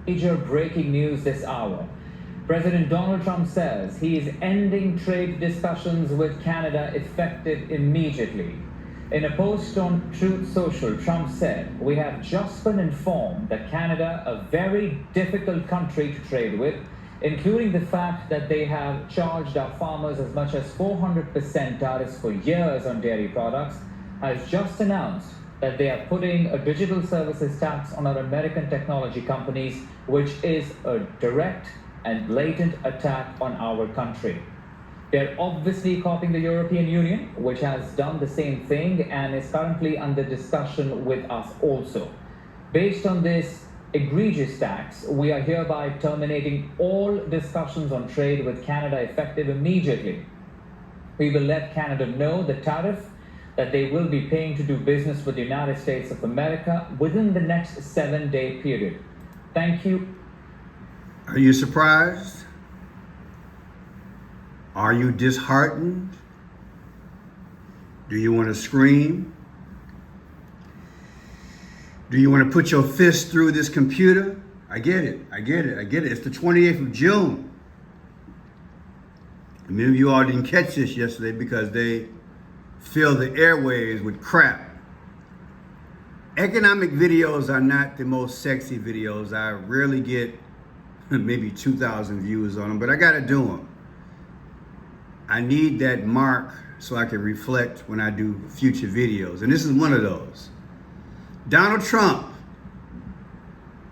Major breaking news this hour. President Donald Trump says he is ending trade discussions with Canada effective immediately. In a post on Truth Social, Trump said, "We have just been informed that Canada, a very difficult country to trade with, including the fact that they have charged our farmers as much as 400% tariffs for years on dairy products, has just announced that they are putting a digital services tax on our American technology companies, which is a direct and blatant attack on our country." They're obviously copying the European Union, which has done the same thing and is currently under discussion with us also. Based on this egregious tax, we are hereby terminating all discussions on trade with Canada effective immediately. We will let Canada know the tariff that they will be paying to do business with the United States of America within the next 7-day period. Thank you. Are you surprised? Are you disheartened? Do you want to scream? Do you want to put your fist through this computer? I get it. It's the 28th of June. Many of you all didn't catch this yesterday because they filled the airwaves with crap. Economic videos are not the most sexy videos. I rarely get maybe 2,000 views on them, but I got to do them. I need that mark so I can reflect when I do future videos. And this is one of those. Donald Trump.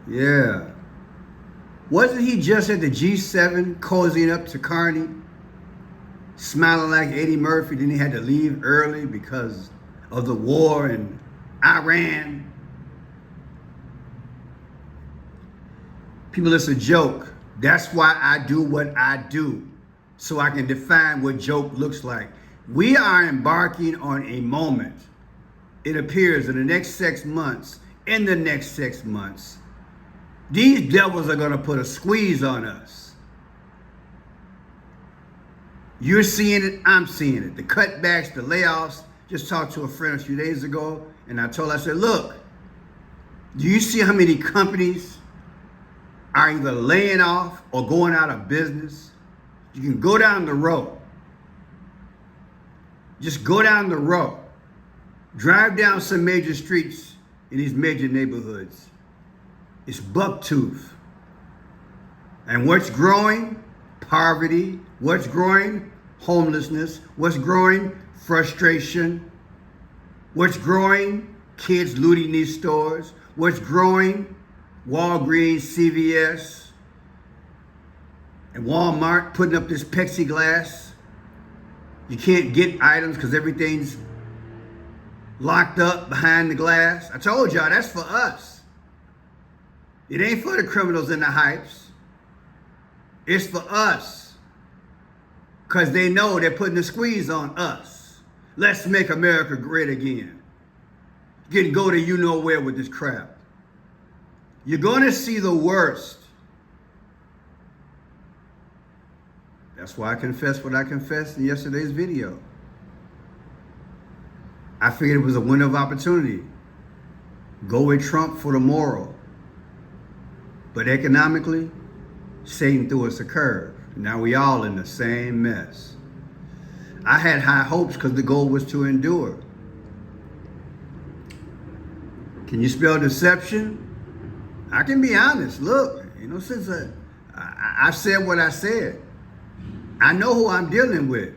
Yeah. Wasn't he just at the G7 cozying up to Carney? Smiling like Eddie Murphy, then he had to leave early because of the war in Iran. People, it's a joke. That's why I do what I do, so I can define what joke looks like. We are embarking on a moment. It appears in the next 6 months, these devils are going to put a squeeze on us. You're seeing it, I'm seeing it. The cutbacks, the layoffs. Just talked to a friend a few days ago, and I said, look, do you see how many companies are either laying off or going out of business? You can go down the road. Just go down the road. Drive down some major streets in these major neighborhoods. It's bucktooth. And what's growing? Poverty. What's growing? Homelessness. What's growing? Frustration. What's growing? Kids looting these stores. What's growing? Walgreens, CVS, and Walmart putting up this plexiglass. You can't get items because everything's locked up behind the glass. I told y'all, that's for us. It ain't for the criminals and the hypes. It's for us. Because they know they're putting a squeeze on us. Let's make America great again. You can go to you know where with this crap. You're going to see the worst. That's why I confessed what I confessed in yesterday's video. I figured it was a window of opportunity. Go with Trump for the moral. But economically, Satan threw us a curve. Now we all in the same mess. I had high hopes because the goal was to endure. Can you spell deception? I can be honest. Look, since I said what I said, I know who I'm dealing with.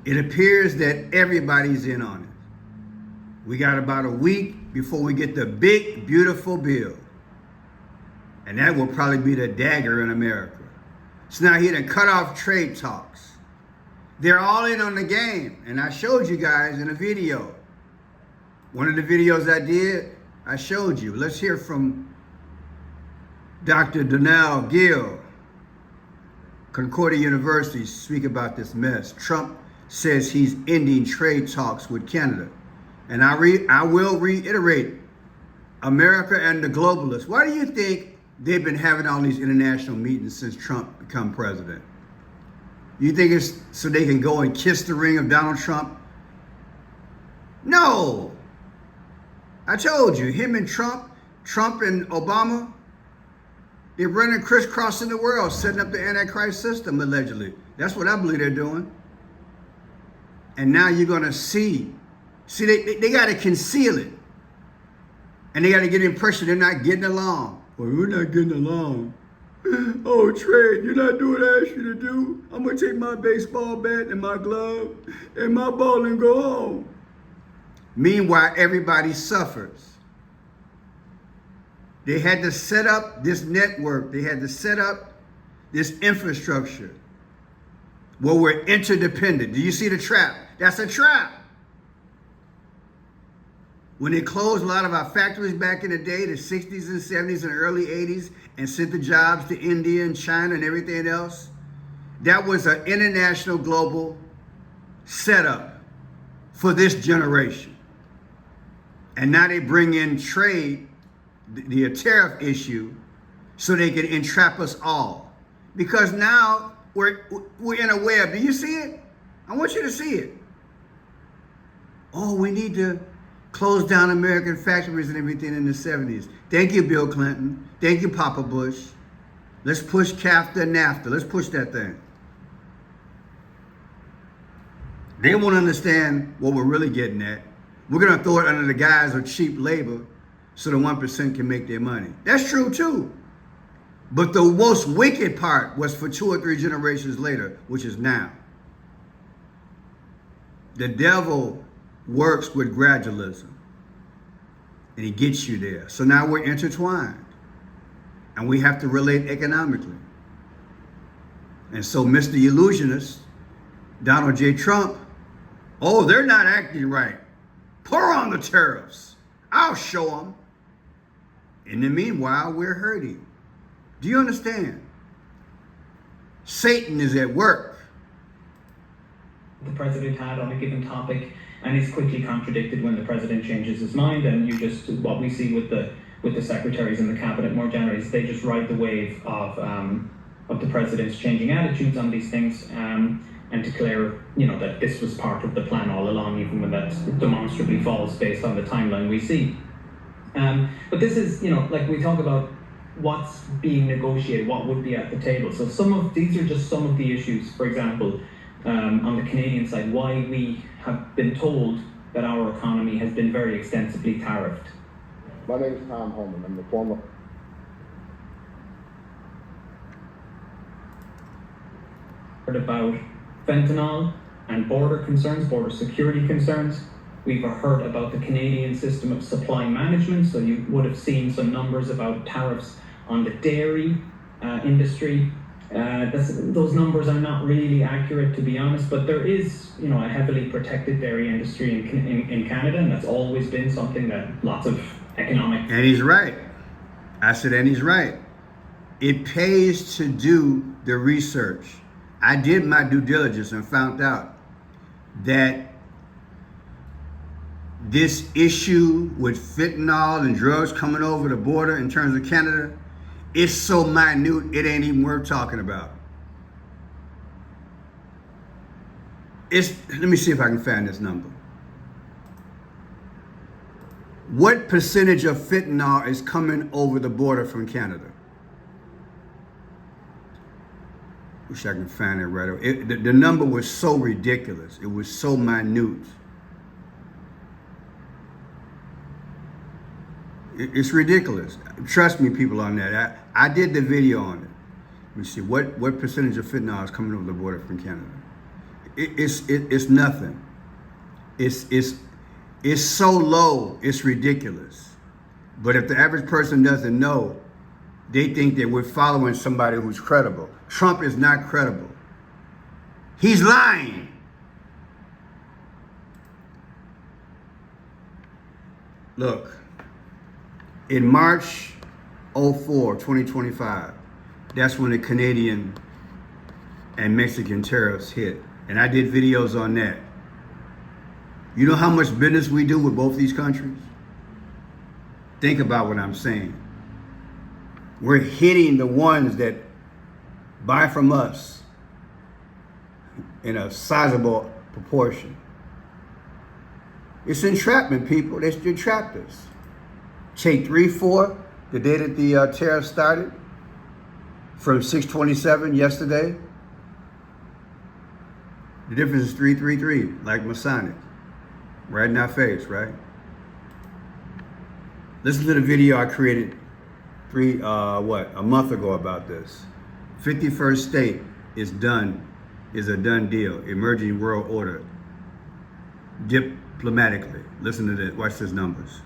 It appears that everybody's in on it. We got about a week before we get the big, beautiful bill. And that will probably be the dagger in America. So now he done cut off trade talks. They're all in on the game. And I showed you guys in a video. One of the videos I did, I showed you. Let's hear from Dr. Donnell Gill, Concordia University, speak about this mess. Trump says he's ending trade talks with Canada. And I will reiterate, America and the globalists. Why do you think they've been having all these international meetings since Trump became president? You think it's so they can go and kiss the ring of Donald Trump? No. I told you, him and Trump, Trump and Obama, they're running crisscrossing the world, setting up the Antichrist system, allegedly. That's what I believe they're doing. And now you're going to see they got to conceal it. And they got to get the impression they're not getting along. Well, we're not getting along. Oh, Trey, you're not doing what I asked you to do. I'm going to take my baseball bat and my glove and my ball and go home. Meanwhile, everybody suffers. They had to set up this network. They had to set up this infrastructure where we're interdependent. Do you see the trap? That's a trap. When they closed a lot of our factories back in the day, the 60s and 70s and early 80s, and sent the jobs to India and China and everything else, that was an international global setup for this generation. And now they bring in trade, the tariff issue, so they can entrap us all. Because now we're in a web. Do you see it? I want you to see it. Oh, we need to close down American factories and everything in the 70s. Thank you, Bill Clinton. Thank you, Papa Bush. Let's push CAFTA and NAFTA. Let's push that thing. They won't understand what we're really getting at. We're going to throw it under the guise of cheap labor so the 1% can make their money. That's true, too. But the most wicked part was for 2 or 3 generations later, which is now. The devil works with gradualism, and he gets you there. So now we're intertwined, and we have to relate economically. And so Mr. Illusionist, Donald J. Trump, oh, they're not acting right. Pour on the tariffs. I'll show them. In the meanwhile, we're hurting. Do you understand? Satan is at work. The president had on a given topic, and is quickly contradicted when the president changes his mind. And you just, what we see with the secretaries and the cabinet more generally, is they just ride the wave of the president's changing attitudes on these things, and declare, that this was part of the plan all along, even when that demonstrably falls based on the timeline we see. But this is, like we talk about what's being negotiated, what would be at the table. So these are just some of the issues. For example, on the Canadian side, why we have been told that our economy has been very extensively tariffed. My name is Tom Holman. I'm the former. Heard about fentanyl and border concerns, border security concerns. We've heard about the Canadian system of supply management. So you would have seen some numbers about tariffs on the dairy industry. Those numbers are not really accurate, to be honest, but there is, a heavily protected dairy industry in Canada, and that's always been something that lots of economic... And he's right. I said, and he's right. It pays to do the research. I did my due diligence and found out that this issue with fentanyl and drugs coming over the border in terms of Canada, it's so minute, it ain't even worth talking about. Let me see if I can find this number. What percentage of fentanyl is coming over the border from Canada? Wish I can find it right away. The number was so ridiculous. It was so minute. It's ridiculous. Trust me, people, on that. I did the video on it. Let me see what percentage of fentanyl is coming over the border from Canada. It's nothing. It's so low. It's ridiculous. But if the average person doesn't know, they think that we're following somebody who's credible. Trump is not credible. He's lying. Look. In March 2025, that's when the Canadian and Mexican tariffs hit. And I did videos on that. You know how much business we do with both these countries? Think about what I'm saying. We're hitting the ones that buy from us in a sizable proportion. It's entrapment, people. They trapped us. Take 3-4, the day that the tariff started, from 627 yesterday. The difference is 333, like Masonic. Right in our face, right? Listen to the video I created a month ago about this. 51st state is done, is a done deal. Emerging world order. Diplomatically. Listen to this, watch these numbers.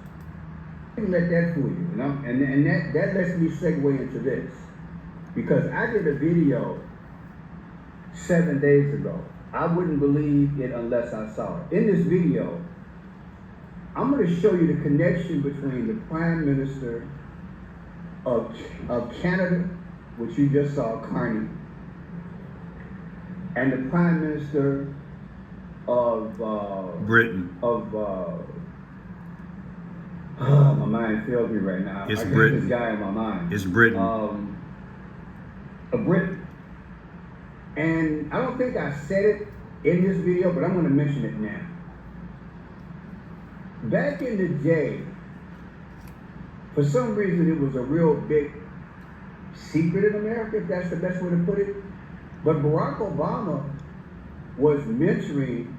Let that fool you, and that lets me segue into this, because I did a video 7 days ago. I wouldn't believe it unless I saw it. In this video, I'm going to show you the connection between the Prime Minister of Canada, which you just saw, Carney, and the Prime Minister of Britain. My mind fails me right now. It's I got Britain. this guy in my mind. It's Britain. Of Britain. And I don't think I said it in this video, but I'm going to mention it now. Back in the day, for some reason, it was a real big secret in America, if that's the best way to put it. But Barack Obama was mentoring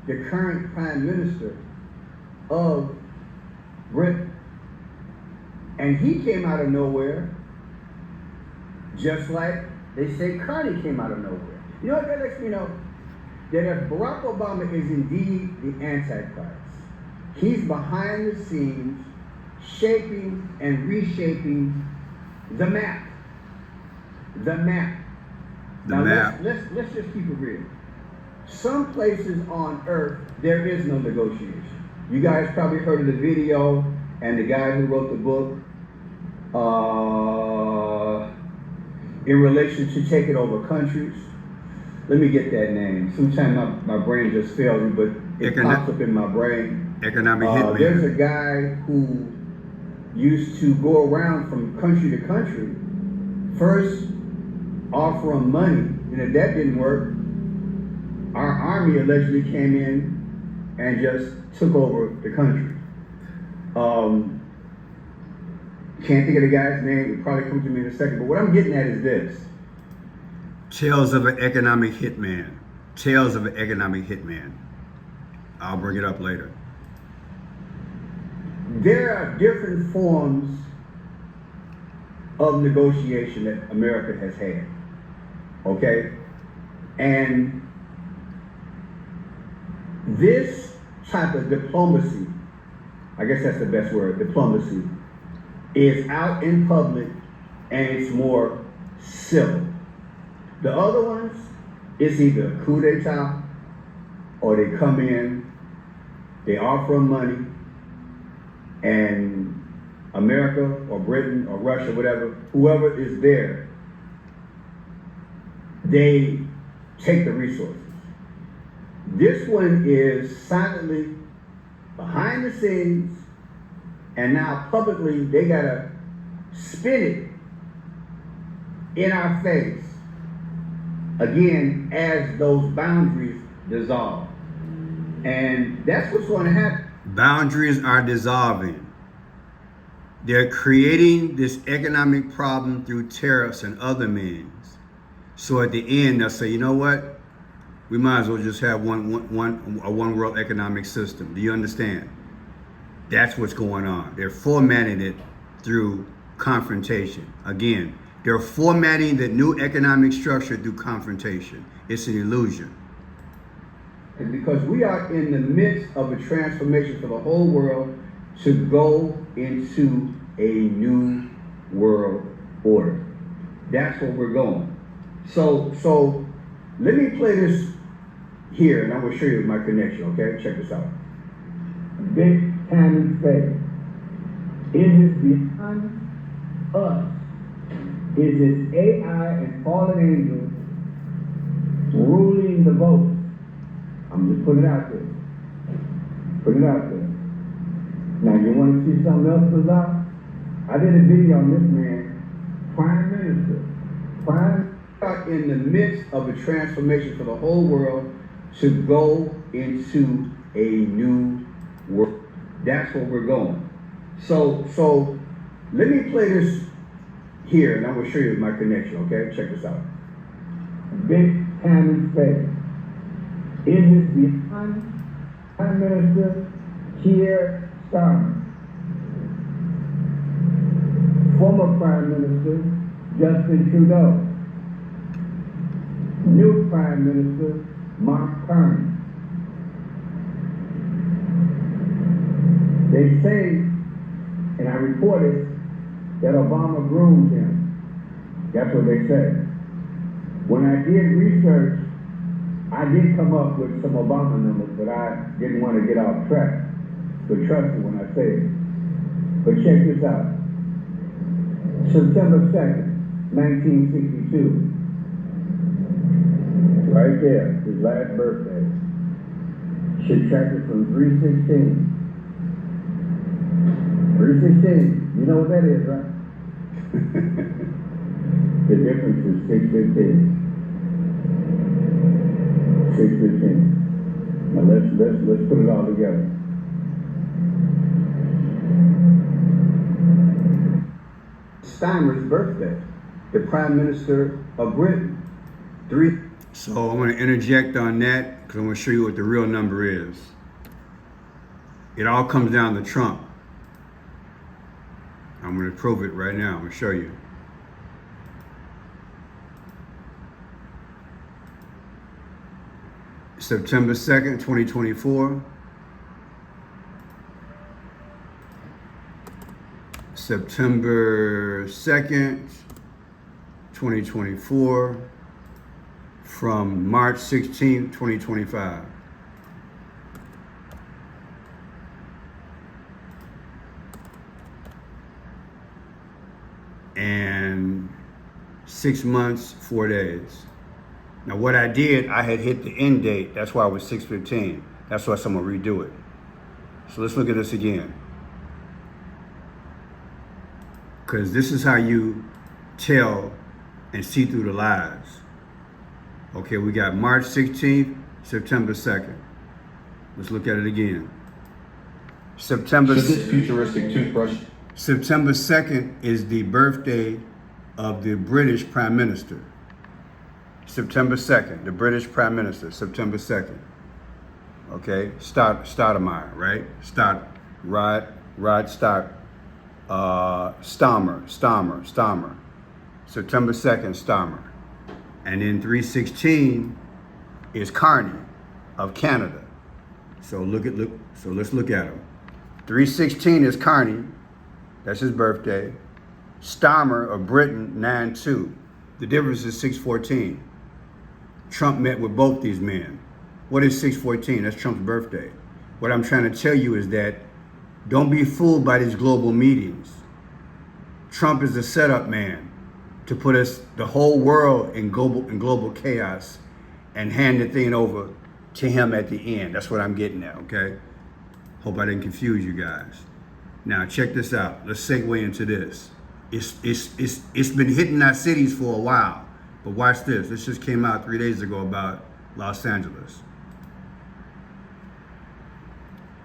the current Prime Minister of Britain. And he came out of nowhere, just like they say Carney came out of nowhere. You know what that lets me know? That if Barack Obama is indeed the Antichrist, he's behind the scenes shaping and reshaping the map. The map. Now let's just keep it real. Some places on earth, there is no negotiation. You guys probably heard of the video and the guy who wrote the book in relation to taking over countries. Let me get that name. Sometimes my brain just fails me, but it pops up in my brain. Economic hitman. There's a guy who used to go around from country to country, first offer them money, and if that didn't work, our army allegedly came in and just took over the country. Can't think of the guy's name, it probably comes to me in a second, but what I'm getting at is this. Tales of an economic hitman. Tales of an economic hitman. I'll bring it up later. There are different forms of negotiation that America has had, okay? And this type of diplomacy, I guess that's the best word, diplomacy, is out in public and it's more civil. The other ones, it's either a coup d'etat or they come in, they offer them money, and America or Britain or Russia, whatever, whoever is there, they take the resources. This one is silently behind the scenes, and now publicly they gotta spin it in our face again as those boundaries dissolve. And that's what's going to happen. Boundaries are dissolving. They're creating this economic problem through tariffs and other means. So at the end, they'll say, you know what? We might as well just have one world economic system. Do you understand? That's what's going on. They're formatting it through confrontation. Again, they're formatting the new economic structure through confrontation. It's an illusion. Because we are in the midst of a transformation for the whole world to go into a new world order. That's where we're going. So let me play this here, and I'm going to show you my connection, okay? Check this out. Big time faith. Is it beyond us? Is it AI and fallen angels ruling the vote? I'm just putting it out there. Put it out there. Now, you want to see something else bizarre? I did a video on this man, Prime Minister. In the midst of a transformation for the whole world to go into a new world. That's where we're going. So let me play this here, and I'm gonna show you my connection. Okay, check this out. Big time space. It is behind Prime Minister Keir Starmer, former Prime Minister Justin Trudeau, new Prime Minister Mark Carney. They say, and I reported, that Obama groomed him. That's what they say. When I did research, I did come up with some Obama numbers, but I didn't want to get off track. But trust me when I say it. But check this out. September 2nd, 1962. Right there, his last birthday. Subtracted from 316. 316, you know what that is, right? The difference is 615. 615. Now let's put it all together. Steiner's birthday, the Prime Minister of Britain. So I'm going to interject on that because I'm going to show you what the real number is. It all comes down to Trump. I'm going to prove it right now. I'm going to show you. September 2nd, 2024. September 2nd, 2024. From March 16th, 2025. And 6 months, 4 days. Now what I did, I had hit the end date. That's why it was 6:15. That's why I'm gonna redo it. So let's look at this again. Because this is how you tell and see through the lies. Okay, we got March 16th, September 2nd. Let's look at it again. September 2nd is the birthday of the British Prime Minister. September 2nd, the British Prime Minister, September 2nd. Okay, Stoudemire, right? Starmer. September 2nd, Starmer. And then 316 is Carney of Canada. So let's look at him. 316 is Carney, that's his birthday. Starmer of Britain, 9-2. The difference is 614. Trump met with both these men. What is 614? That's Trump's birthday. What I'm trying to tell you is that don't be fooled by these global meetings. Trump is the setup man to put us, the whole world, in global chaos and hand the thing over to him at the end. That's what I'm getting at, okay? Hope I didn't confuse you guys. Now check this out. Let's segue into this. It's been hitting our cities for a while, but watch this. This just came out 3 days ago about Los Angeles.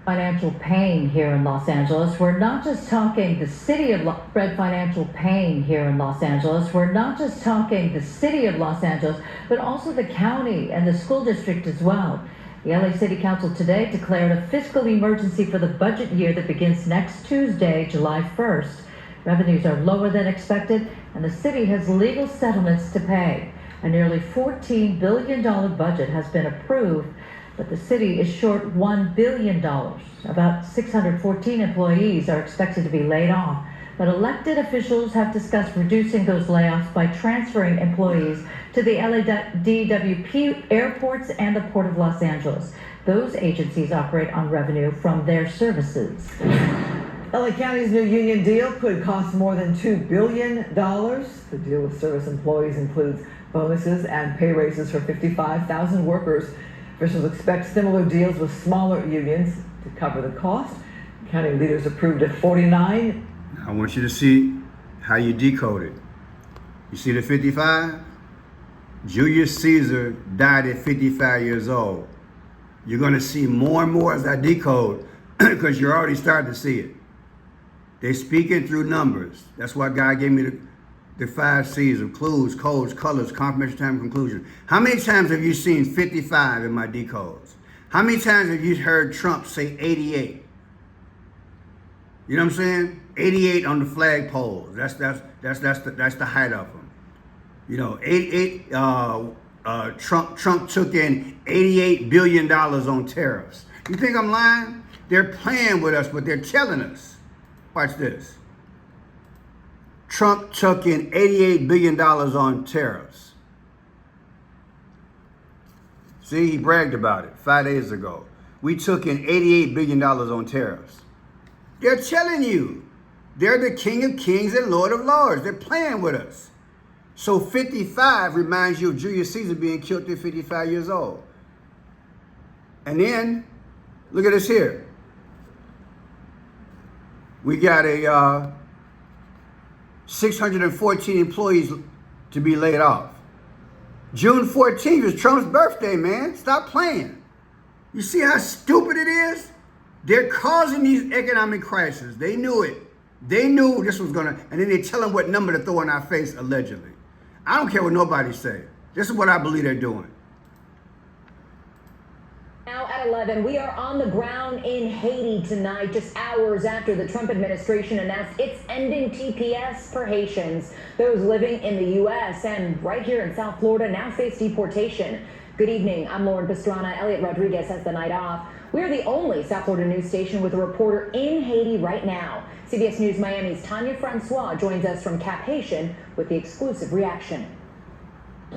Financial pain here in Los Angeles. We're not just talking the city of financial pain here in Los Angeles. We're not just talking the city of Los Angeles, but also the county and the school district as well. The LA City Council today declared a fiscal emergency for the budget year that begins next Tuesday, July 1st. Revenues are lower than expected, and the city has legal settlements to pay. A nearly $14 billion budget has been approved, but the city is short $1 billion. About 614 employees are expected to be laid off, but elected officials have discussed reducing those layoffs by transferring employees to the LADWP airports and the Port of Los Angeles. Those agencies operate on revenue from their services. LA County's new union deal could cost more than $2 billion. The deal with service employees includes bonuses and pay raises for 55,000 workers. Officials expect similar deals with smaller unions to cover the cost. County leaders approved at 49. I want you to see how you decode it. You see the 55? Julius Caesar died at 55 years old. You're going to see more and more as I decode because you're already starting to see it. They're speaking through numbers. That's why God gave me the 5 C's of clues, codes, colors, confirmation, time, conclusion. How many times have you seen 55 in my decodes? How many times have you heard Trump say 88? You know what I'm saying? 88 on the flagpoles. That's the height of them. You know, Trump took in $88 billion on tariffs. You think I'm lying? They're playing with us, but they're telling us. Watch this. Trump took in $88 billion on tariffs. See, he bragged about it 5 days ago. We took in $88 billion on tariffs. They're telling you. They're the King of Kings and Lord of Lords. They're playing with us. So 55 reminds you of Julius Caesar being killed at 55 years old. And then, look at this here. We got a 614 employees to be laid off. June 14th is Trump's birthday, man. Stop playing. You see how stupid it is? They're causing these economic crises. They knew it. They knew this was gonna, and then they tell them what number to throw in our face, allegedly. I don't care what nobody say. This is what I believe they're doing. Now at 11, we are on the ground in Haiti tonight, just hours after the Trump administration announced it's ending TPS for Haitians. Those living in the U.S. and right here in South Florida now face deportation. Good evening. I'm Lauren Pastrana. Elliot Rodriguez has the night off. We are the only South Florida news station with a reporter in Haiti right now. CBS News Miami's Tanya Francois joins us from Cap Haitian with the exclusive reaction.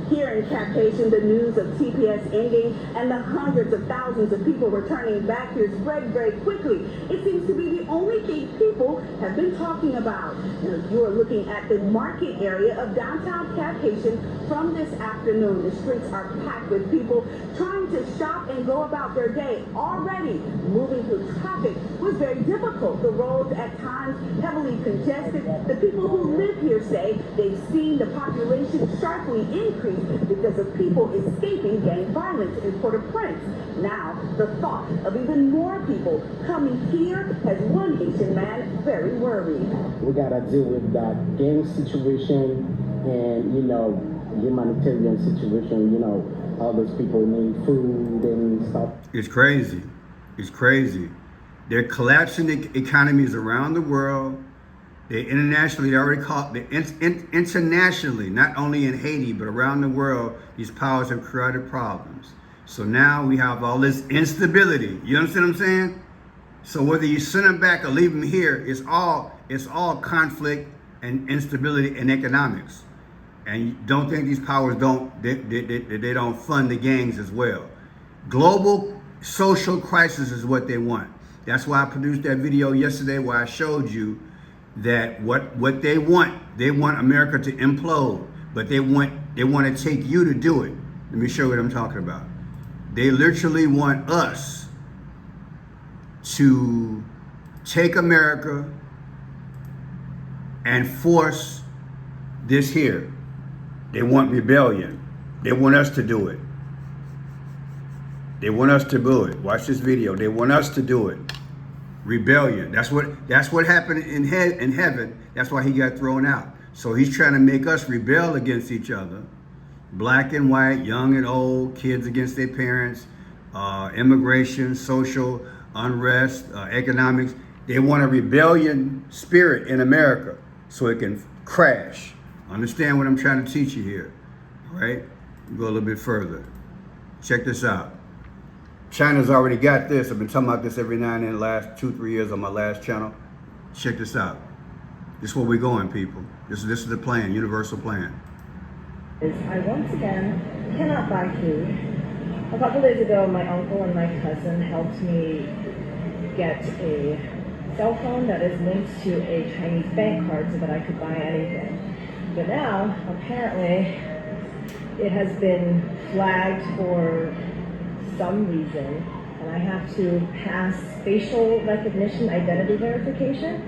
Here in Cap Haitian, the news of TPS ending and the hundreds of thousands of people returning back here spread very quickly. It seems to be the only thing people have been talking about. Now, you are looking at the market area of downtown Cap Haitian from this afternoon. The streets are packed with people trying to shop and go about their day. Already moving through traffic was very difficult. The roads at times heavily congested. The people who live here say they've seen the population sharply increase because of people escaping gang violence in Port-au-Prince. Now, the thought of even more people coming here has one Haitian man very worried. We gotta deal with that gang situation and, humanitarian situation, all those people need food and stuff. It's crazy. It's crazy. They're collapsing the economies around the world. They internationally, they already caught, internationally, not only in Haiti, but around the world, these powers have created problems. So now we have all this instability. You understand what I'm saying? So whether you send them back or leave them here, it's all conflict and instability in economics. And you don't think these powers they don't fund the gangs as well. Global social crisis is what they want. That's why I produced that video yesterday where I showed you that what they want America to implode, but they want to take you to do it. Let me show you what I'm talking about. They literally want us to take America and force this here. They want rebellion. They want us to do it. They want us to do it. Watch this video. They want us to do it. Rebellion. That's what happened in heaven. That's why he got thrown out. So he's trying to make us rebel against each other. Black and white, young and old, kids against their parents, immigration, social unrest, economics. They want a rebellion spirit in America so it can crash. Understand what I'm trying to teach you here, all right? Go a little bit further. Check this out. China's already got this. I've been talking about this every now and then the last 2-3 years on my last channel. Check this out. This is where we're going, people. This is the plan, universal plan. I once again cannot buy food. A couple days ago, my uncle and my cousin helped me get a cell phone that is linked to a Chinese bank card so that I could buy anything. But now, apparently, it has been flagged for some reason, and I have to pass facial recognition identity verification,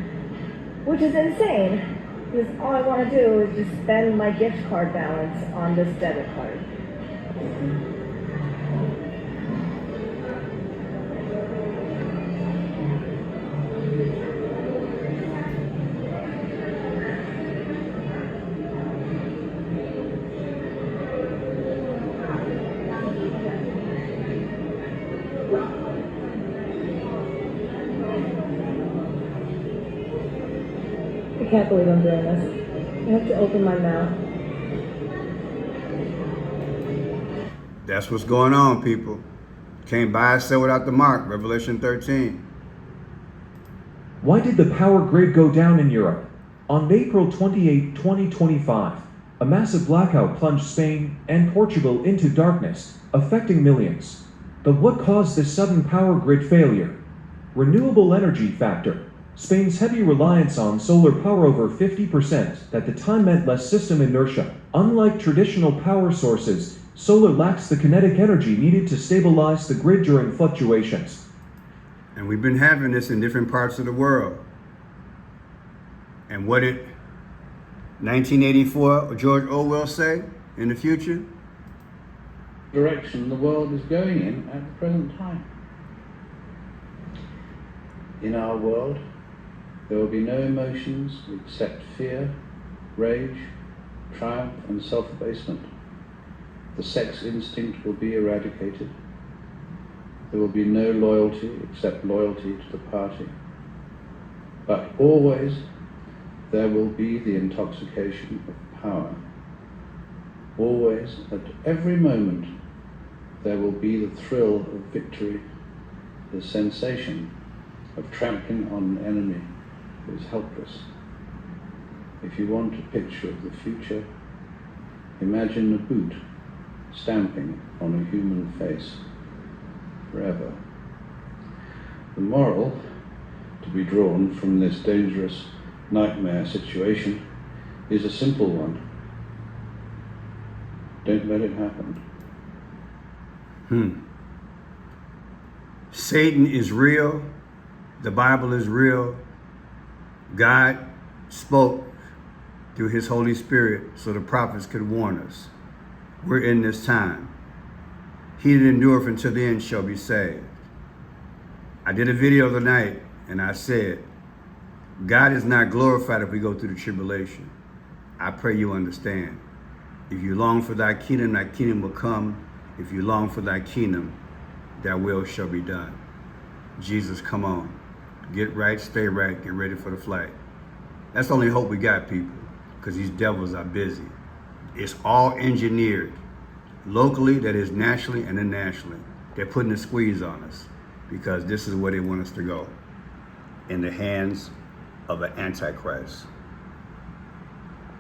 which is insane, because all I want to do is just spend my gift card balance on this debit card. can't believe I'm doing this. I have to open my mouth. That's what's going on, people. Can't buy or sell without the mark. Revelation 13. Why did the power grid go down in Europe? On April 28, 2025, a massive blackout plunged Spain and Portugal into darkness, affecting millions. But what caused this sudden power grid failure? Renewable energy factor. Spain's heavy reliance on solar power, over 50%, at the time meant less system inertia. Unlike traditional power sources, solar lacks the kinetic energy needed to stabilize the grid during fluctuations. And we've been having this in different parts of the world. And what did 1984 George Orwell say in the future? Direction the world is going in at the present time. In our world, there will be no emotions except fear, rage, triumph, and self-abasement. The sex instinct will be eradicated. There will be no loyalty except loyalty to the party. But always there will be the intoxication of power. Always, at every moment, there will be the thrill of victory, the sensation of trampling on an enemy who is helpless. If you want a picture of the future, imagine a boot stamping on a human face forever. The moral to be drawn from this dangerous nightmare situation is a simple one. Don't let it happen. Satan is real. The Bible is real. God spoke through his Holy Spirit so the prophets could warn us. We're in this time. He that endureth until the end shall be saved. I did a video the other night and I said, God is not glorified if we go through the tribulation. I pray you understand. If you long for thy kingdom will come. If you long for thy kingdom, thy will shall be done. Jesus, come on. Get right, stay right, get ready for the flight. That's the only hope we got, people, because these devils are busy. It's all engineered. Locally, that is nationally and internationally. They're putting a squeeze on us because this is where they want us to go. In the hands of an Antichrist.